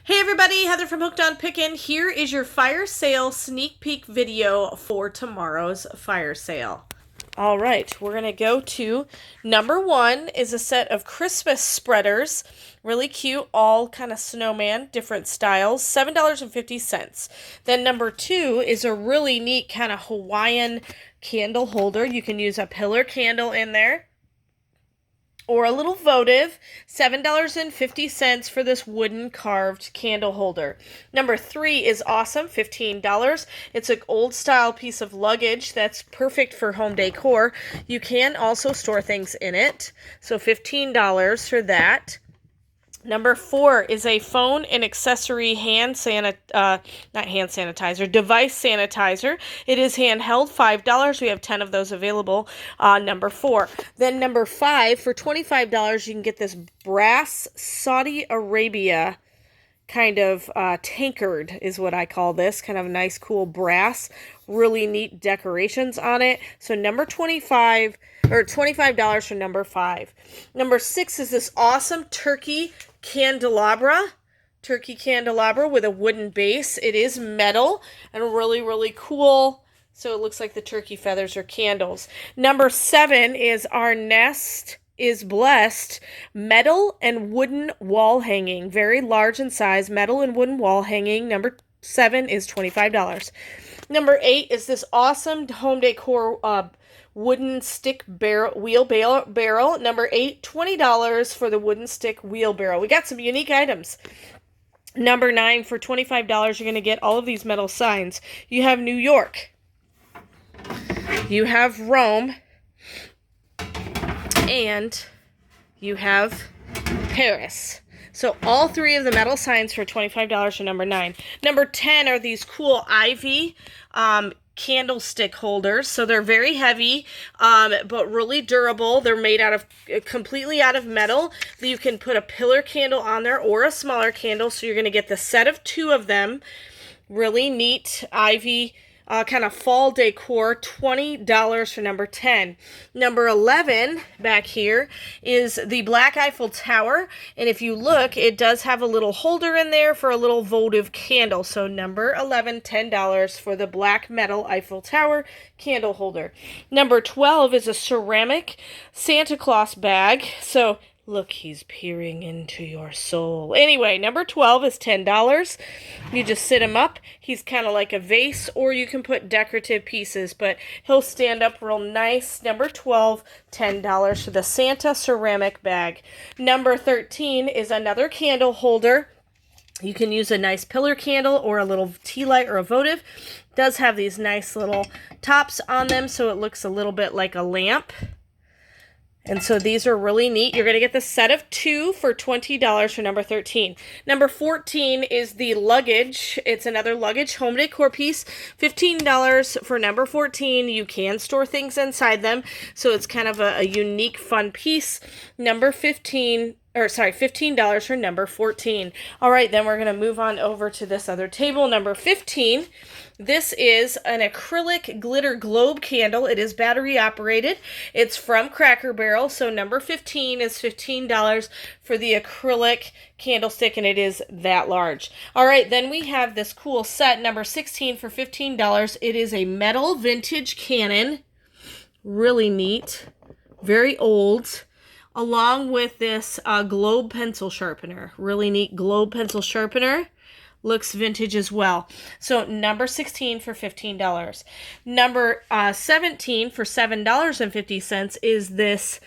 Hey everybody, Heather from Hooked on Pickin. Here is your fire sale sneak peek video for tomorrow's fire sale. All right, we're going to go to number one is a set of Christmas spreaders. Really cute, all kind of snowman, different styles, $7.50. Then number two is a really neat kind of Hawaiian candle holder. You can use a pillar candle in there, or a little votive, $7.50 for this wooden carved candle holder. Number three is awesome, $15. It's an old style piece of luggage that's perfect for home decor. You can also store things in it, so $15 for that. Number four is a phone and accessory device sanitizer. It is handheld, $5. We have 10 of those available. Number four. Then number five, for $25, you can get this brass Saudi Arabia kind of tankard is what I call this. Kind of nice, cool brass. Really neat decorations on it. So number 25 or $25 for number five. Number six is this awesome turkey candelabra with a wooden base. It is metal and really, really cool. So it looks like the turkey feathers are candles. Number seven is our Nest is Blessed metal and wooden wall hanging. Very large in size, metal and wooden wall hanging. Number seven is $25. Number eight is this awesome home decor wooden stick wheelbarrow. Number eight, $20 for the wooden stick wheelbarrow. We got some unique items. Number nine, for $25, you're going to get all of these metal signs. You have New York. You have Rome. And you have Paris. So all three of the metal signs for $25 for number nine. Number 10 are these cool ivy candlestick holders. So they're very heavy, but really durable. They're made completely out of metal. You can put a pillar candle on there or a smaller candle. So you're going to get the set of two of them. Really neat ivy kind of fall decor, $20 for number 10. Number 11 back here is the Black Eiffel Tower. And if you look, it does have a little holder in there for a little votive candle. So number 11, $10 for the black metal Eiffel Tower candle holder. Number 12 is a ceramic Santa Claus bag. So look, he's peering into your soul. Anyway, number 12 is $10. You just sit him up. He's kind of like a vase, or you can put decorative pieces, but he'll stand up real nice. Number 12, $10 for the Santa ceramic bag. Number 13 is another candle holder. You can use a nice pillar candle or a little tea light or a votive. It does have these nice little tops on them, so it looks a little bit like a lamp. And so these are really neat. You're going to get the set of two for $20 for number 13. Number 14 is the luggage. It's another luggage home decor piece. $15 for number 14. You can store things inside them. So it's kind of a unique, fun piece. $15 for number 14. All right, then we're going to move on over to this other table. Number 15. This is an acrylic glitter globe candle. It is battery operated. It's from Cracker Barrel. So number 15 is $15 for the acrylic candlestick, and it is that large. All right, then we have this cool set, number 16 for $15. It is a metal vintage cannon. Really neat. Very old. Along with this globe pencil sharpener. Really neat globe pencil sharpener. Looks vintage as well. So number 16 for $15. Number 17 for $7.50 is this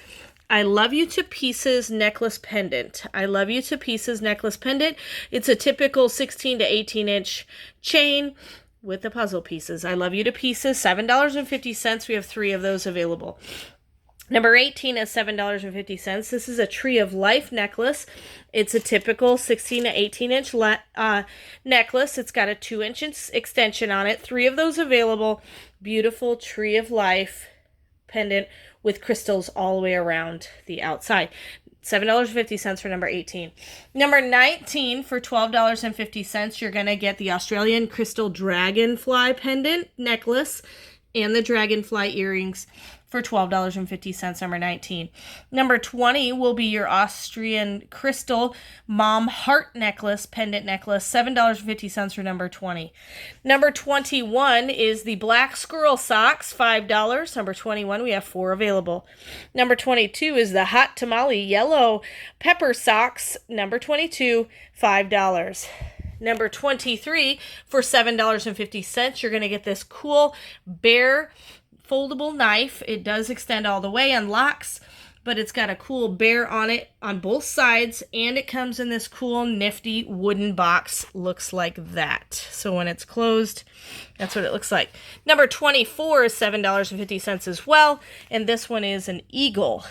I Love You to Pieces necklace pendant. I Love You to Pieces necklace pendant. It's a typical 16 to 18 inch chain with the puzzle pieces. I Love You to Pieces, $7.50. We have three of those available. Number 18 is $7.50. This is a Tree of Life necklace. It's a typical 16 to 18 inch necklace. It's got a 2-inch extension on it. Three of those available. Beautiful Tree of Life pendant with crystals all the way around the outside. $7.50 for number 18. Number 19 for $12.50. You're going to get the Australian Crystal Dragonfly pendant necklace and the dragonfly earrings for $12.50, number 19. Number 20 will be your Austrian crystal mom heart necklace, pendant necklace, $7.50 for number 20. Number 21 is the black squirrel socks, $5. Number 21, we have 4 available. Number 22 is the hot tamale yellow pepper socks, number 22, $5. Number 23, for $7.50, you're going to get this cool bear foldable knife. It does extend all the way and locks, but it's got a cool bear on it on both sides, and it comes in this cool nifty wooden box. Looks like that. So when it's closed, that's what it looks like. Number 24 is $7.50 as well, and this one is an eagle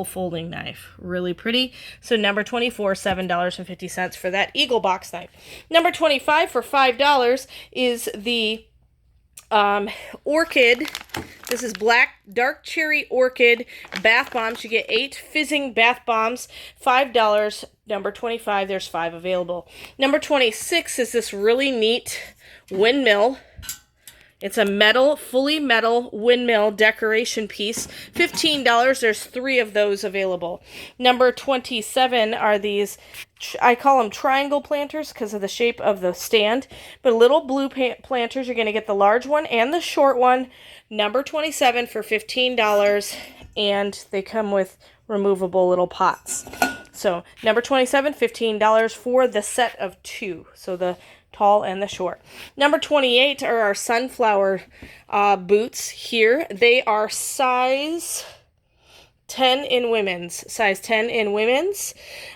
folding knife. Really pretty. So number 24, $7.50 for that eagle box knife. Number 25 for $5 is the orchid. This is black dark cherry orchid bath bombs. You get 8 fizzing bath bombs, $5. Number 25, there's 5 available. Number 26 is this really neat windmill. It's a metal, fully metal windmill decoration piece. $15. There's 3 of those available. Number 27 are these, I call them triangle planters because of the shape of the stand. But little blue planters, you're going to get the large one and the short one. Number 27 for $15. And they come with removable little pots. So number 27, $15 for the set of 2. So the tall and the short. Number 28 are our sunflower boots here. They are size 10 in women's. Size 10 in women's.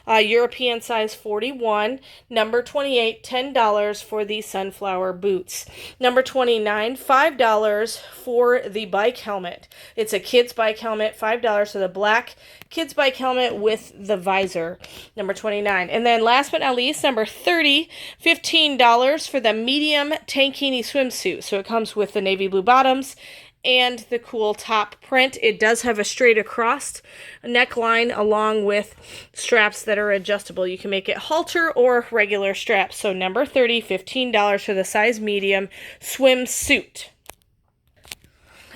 European size 41. Number 28, $10 for the sunflower boots. Number 29, $5 for the bike helmet. It's a kid's bike helmet, $5 for the black kid's bike helmet with the visor. Number 29. And then last but not least, number 30, $15 for the medium tankini swimsuit. So it comes with the navy blue bottoms and the cool top print. It does have a straight across neckline along with straps that are adjustable. You can make it halter or regular straps. So number 30, $15 for the size medium swimsuit.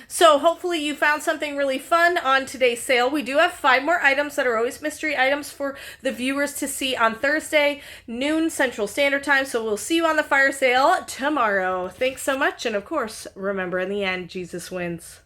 So hopefully you found something really fun on today's sale. We do have 5 more items that are always mystery items for the viewers to see on Thursday, noon Central Standard Time. So we'll see you on the fire sale tomorrow. Thanks so much. And of course, remember in the end, Jesus wins.